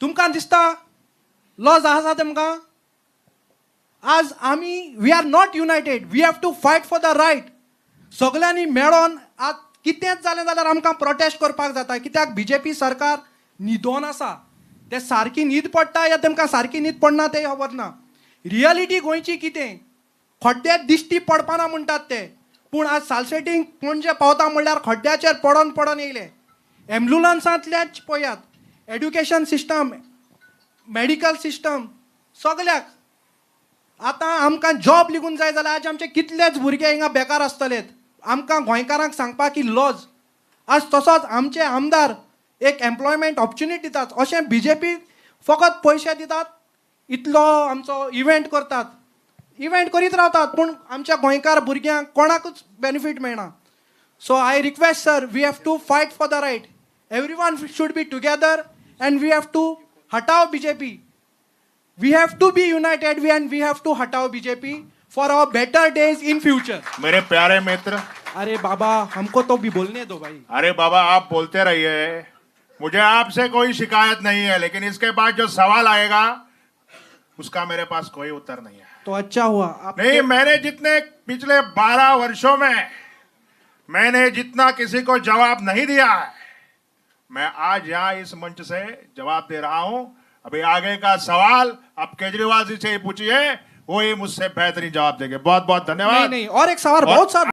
तुमकां दिसता लॉज आसा तुमकां? आज आमी we are not united. We have to fight for the right. सगळ्यांनी मेळोन आज कितेंच जालें जाल्यार आमकां प्रोटेस्ट करपाक जाता. कित्याक बीजेपी सरकार न्हिदोन आसा. ते सारकी न्हीद पडटा या तेमकां सारकी न्हीद पडना तें खबर ना. रियलिटी गोंयची कितें खड्डे दिश्टी पडपाना म्हणटात ते. पूण आज सालसेटींग पणजे पावता म्हणल्यार खड्ड्याचेर पडोन पडोन येयले. एम्ब्युलन्सांतलेच पळयात, एड्युकेशन सिस्टम, मेडिकल सिस्टम, सगळ्याक आतां आमकां जॉब लिगून जाय जाल्यार आज आमचे कितलेच भुरगे हिंगा बेकार आसतलेत. आमकां गोंयकारांक सांगपाक की लॉज. आज तसोच आमचे आमदार एक एम्प्लॉयमेंट ऑपॉर्च्युनिटी दितात. अशें बीजेपी फकत पयशे दितात, इतलो आमचो इव्हेंट करतात, इव्हेंट करीत रावतात, पूण आमच्या गोंयकार भुरग्यांक कोणाकूच बेनिफीट मेळना. So I request sir, we have to fight for the right. Everyone should be together and we have to हटाव BJP. We have to be united and we have to हटाओ BJP for our better days in future. मेरे प्यारे मित्र, अरे बाबा हमको तो भी बोलने दो भाई. अरे बाबा आप बोलते रहिए, मुझे आपसे कोई शिकायत नहीं है, लेकिन इसके बाद जो सवाल आएगा उसका मेरे पास कोई उत्तर नहीं है. तो अच्छा हुआ आप नहीं, मैंने जितने पिछले 12 वर्षों में मैंने जितना किसी को जवाब नहीं दिया है, मैं आज यहाँ इस मंच से जवाब दे रहा हूं. अभी आगे का सवाल आप केजरीवाल जी से ही पूछिए, वो ही मुझसे बेहतरीन जवाब देंगे. बहुत बहुत धन्यवाद. नहीं और एक सवाल बहुत सारा